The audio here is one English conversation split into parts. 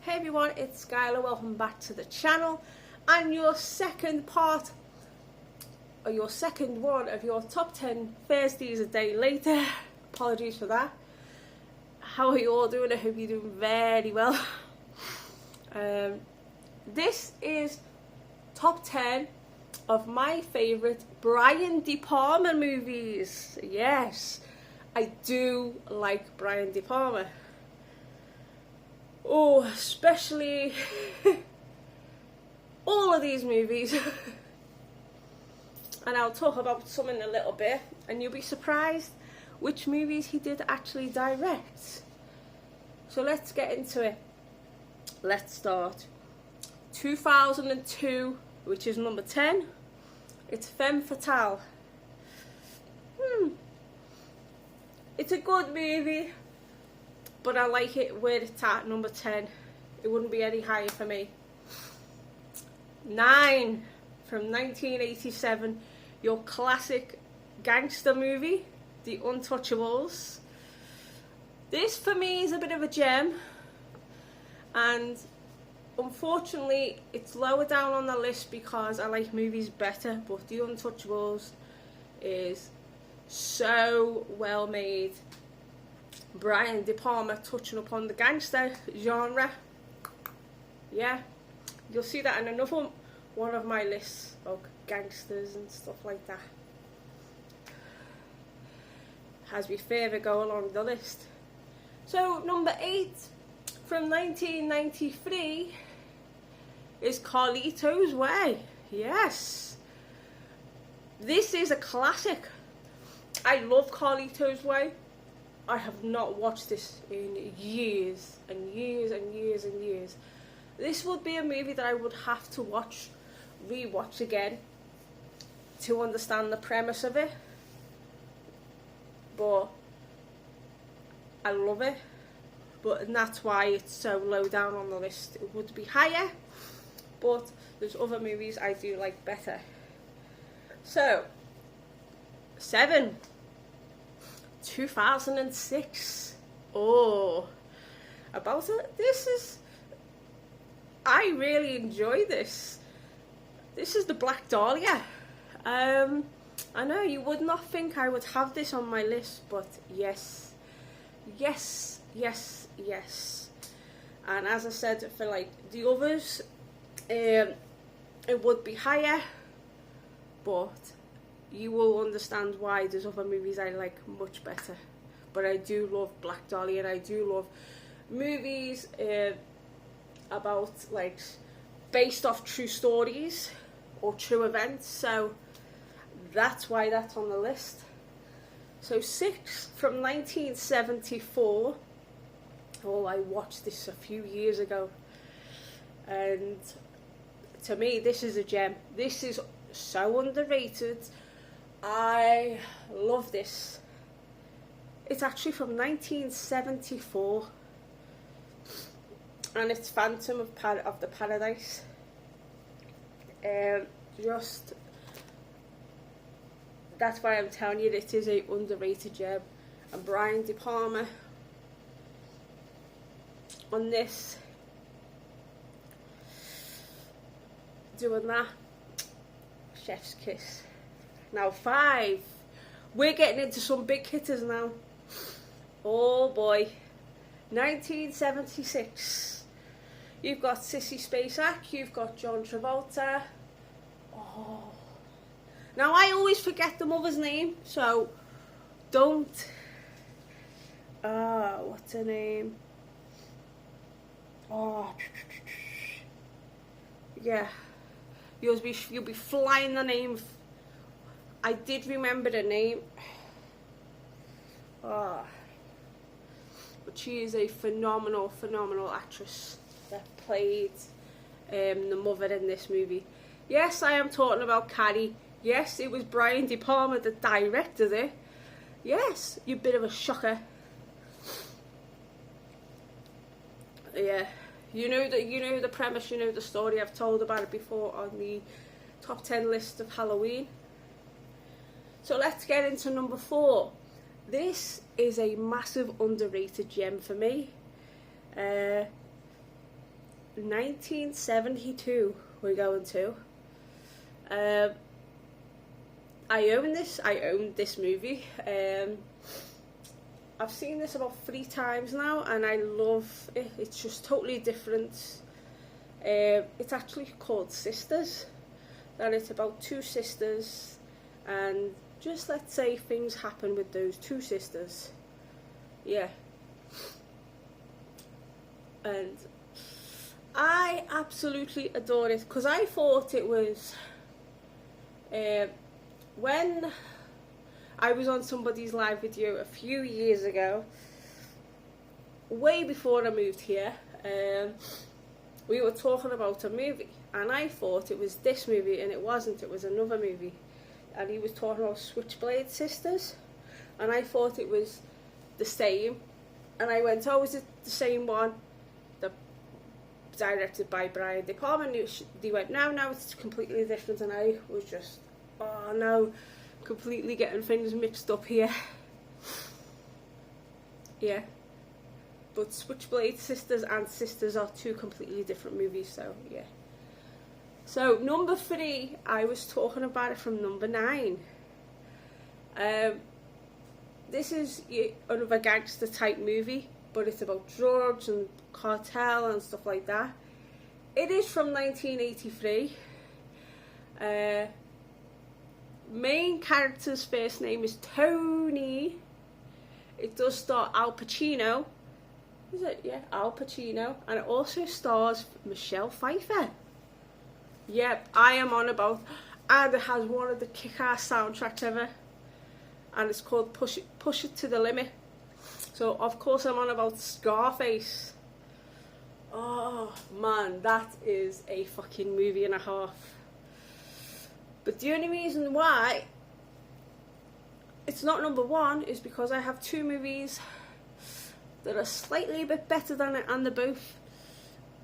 Hey everyone, it's Skyla. Welcome back to the channel, and your second part, or your second one of your top 10 Thursdays a day later. Apologies for that. How are you all doing? I hope you're doing very well. This is top 10 of my favourite Brian De Palma movies. Yes, I do like Brian De Palma. Oh, especially all of these movies. And I'll talk about some in a little bit, and you'll be surprised which movies he did actually direct. So let's get into it. Let's start. 2002, which is number 10. It's Femme Fatale. It's a good movie, but I like it where it's at, number 10. It wouldn't be any higher for me. 9, from 1987, your classic gangster movie, The Untouchables. This for me is a bit of a gem, and unfortunately it's lower down on the list because I like movies better, but The Untouchables is so well made. Brian De Palma touching upon the gangster genre. Yeah, you'll see that in another one of my lists of gangsters and stuff like that as we further go along the list. So number 8 from 1993 is Carlito's Way. Yes, this is a classic. I love Carlito's Way. I have not watched this in years and years and years and years. This would be a movie that I would have to rewatch again to understand the premise of it. But I love it. And that's why it's so low down on the list. It would be higher, but there's other movies I do like better. So, 7. 2006. Oh, about it. I really enjoy this. This is the Black Dahlia. I know you would not think I would have this on my list, but yes. And as I said, for like the others, it would be higher, but you will understand why there's other movies I like much better. But I do love Black Dahlia, and I do love movies about, like, based off true stories or true events. So that's why that's on the list. So 6 from 1974. Oh, I watched this a few years ago, and to me this is a gem. This is so underrated. I love this. It's actually from 1974, and it's Phantom of the Paradise. That's why I'm telling you it is a underrated gem. And Brian De Palma on this, doing that, chef's kiss. Now 5, we're getting into some big hitters now. Oh boy, 1976. You've got Sissy Spacek, you've got John Travolta. Oh, now I always forget the mother's name, so don't. What's her name? Oh, yeah. You'll be flying the name. I did remember the name. But she is a phenomenal actress that played the mother in this movie. Yes, I am talking about Carrie. Yes, it was Brian De Palma that directed it. Yes, you bit of a shocker. Yeah, you know the premise, you know the story. I've told about it before on the top 10 list of Halloween. So let's get into number 4. This is a massive underrated gem for me. 1972 we're going to. I own this movie. I've seen this about 3 times now, and I love it. It's just totally different. It's actually called Sisters, and it's about 2 sisters, and just let's say things happen with those 2 sisters. Yeah. And I absolutely adore it, because I thought it was, when I was on somebody's live video a few years ago, way before I moved here, we were talking about a movie, and I thought it was this movie, and it wasn't. It was another movie, and he was talking about Switchblade Sisters, and I thought it was the same, and I went, oh, is it the same one? Directed by Brian De Palma, and they went, no, it's completely different, and I was just, oh no, completely getting things mixed up here. Yeah, but Switchblade Sisters and Sisters are 2 completely different movies, so yeah. So number 3, I was talking about it from number 9. This is another gangster type movie, but it's about drugs and cartel and stuff like that. It is from 1983. Main character's first name is Tony. It does star Al Pacino. Is it? Yeah, Al Pacino. And it also stars Michelle Pfeiffer. Yep, I am on about. And it has one of the kick-ass soundtracks ever. And it's called Push It to the Limit. So, of course, I'm on about Scarface. Oh, man, that is a fucking movie and a half. But the only reason why it's not number 1 is because I have 2 movies that are slightly a bit better than it, and they're both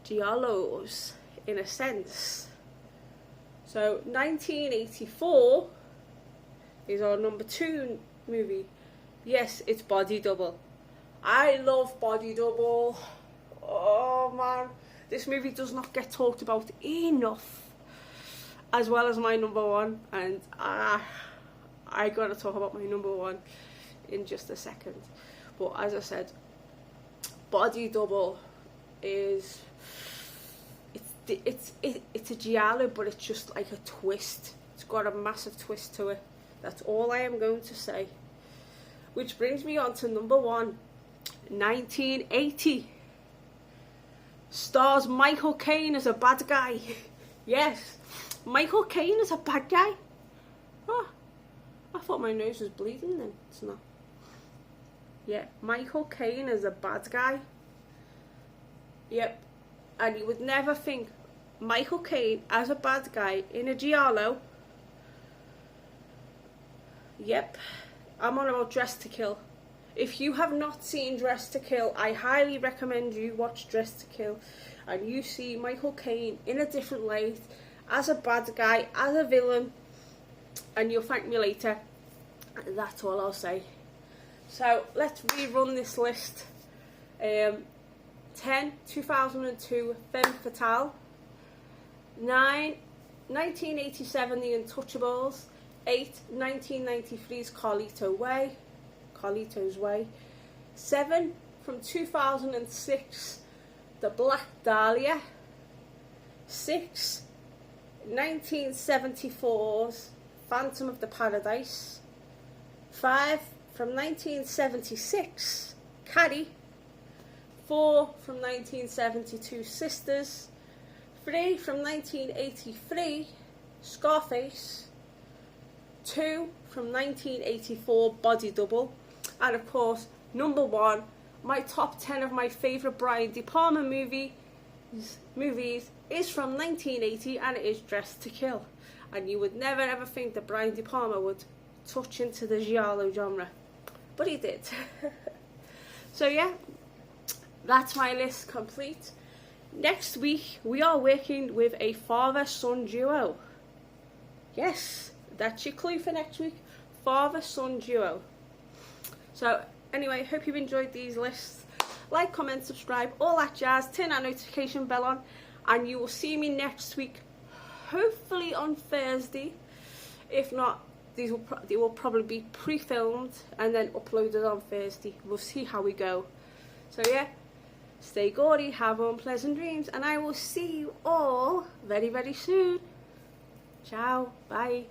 giallos, in a sense. So, 1984 is our number 2 movie. Yes, it's Body Double. I love Body Double. Oh man, this movie does not get talked about enough, as well as my number 1, and I gotta talk about my number 1 in just a second. But as I said, Body Double is it's a giallo, but it's just like a twist. It's got a massive twist to it. That's all I am going to say. Which brings me on to number 1, 1980. Stars Michael Caine as a bad guy. Yes, Michael Caine is a bad guy. Oh, I thought my nose was bleeding then. It's not. Yeah, Michael Caine is a bad guy. Yep, and you would never think Michael Caine as a bad guy in a giallo. Yep, I'm on about Dressed to Kill. If you have not seen Dressed to Kill, I highly recommend you watch Dressed to Kill, and you see Michael Caine in a different light, as a bad guy, as a villain, and you'll thank me later. That's all I'll say. So let's rerun this list. 10, 2002, Femme Fatale. 9, 1987, The Untouchables. 8, 1993's Carlito's Way. 7, from 2006, The Black Dahlia. 6, 1974's Phantom of the Paradise. 5, from 1976, Carrie. 4, from 1972, Sisters. 3, from 1983, Scarface. 2, from 1984, Body Double. And of course, number 1, my top 10 of my favourite Brian De Palma movies is from 1980, and it is Dressed to Kill. And you would never ever think that Brian De Palma would touch into the giallo genre, but he did. So yeah, that's my list complete. Next week we are working with a father-son duo. Yes, that's your clue for next week. Father-son duo. So anyway, hope you enjoyed these lists. like, comment, subscribe, all that jazz, turn that notification bell on, and you will see me next week, hopefully on Thursday. If not, they will probably be pre-filmed and then uploaded on Thursday. We'll see how we go. So yeah, stay gaudy, have unpleasant dreams, and I will see you all very, very soon. Ciao, bye.